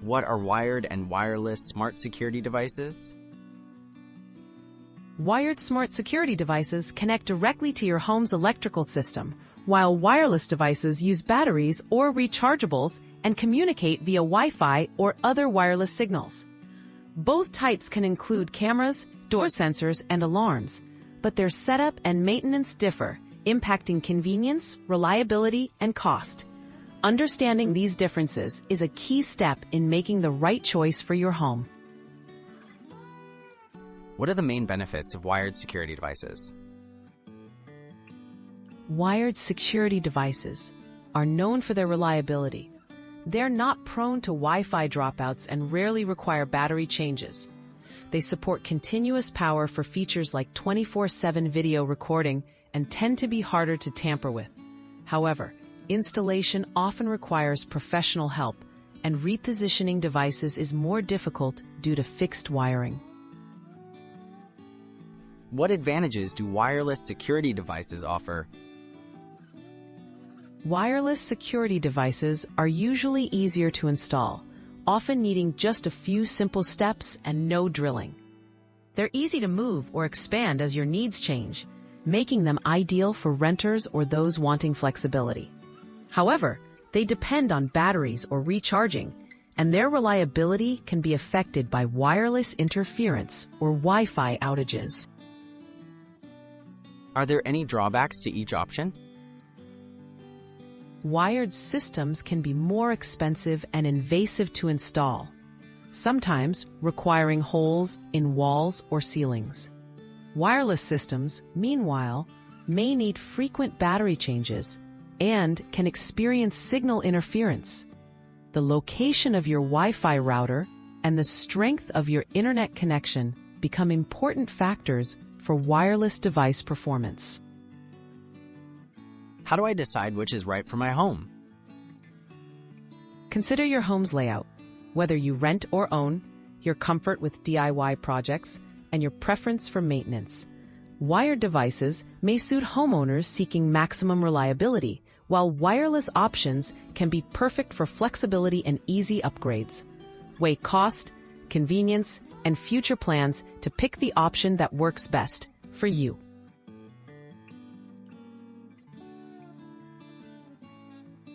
What are wired and wireless smart security devices? Wired smart security devices connect directly to your home's electrical system, while wireless devices use batteries or rechargeables and communicate via Wi-Fi or other wireless signals. Both types can include cameras, door sensors, and alarms, but their setup and maintenance differ, impacting convenience, reliability, and cost. Understanding these differences is a key step in making the right choice for your home. What are the main benefits of wired security devices? Wired security devices are known for their reliability. They're not prone to Wi-Fi dropouts and rarely require battery changes. They support continuous power for features like 24/7 video recording and tend to be harder to tamper with. However, installation often requires professional help, and repositioning devices is more difficult due to fixed wiring. What advantages do wireless security devices offer? Wireless security devices are usually easier to install, often needing just a few simple steps and no drilling. They're easy to move or expand as your needs change, making them ideal for renters or those wanting flexibility. However, they depend on batteries or recharging, and their reliability can be affected by wireless interference or Wi-Fi outages. Are there any drawbacks to each option? Wired systems can be more expensive and invasive to install, sometimes requiring holes in walls or ceilings. Wireless systems, meanwhile, may need frequent battery changes and can experience signal interference. The location of your Wi-Fi router and the strength of your internet connection become important factors for wireless device performance. How do I decide which is right for my home? Consider your home's layout, whether you rent or own, your comfort with DIY projects, and your preference for maintenance. Wired devices may suit homeowners seeking maximum reliability, while wireless options can be perfect for flexibility and easy upgrades. Weigh cost, convenience, and future plans to pick the option that works best for you.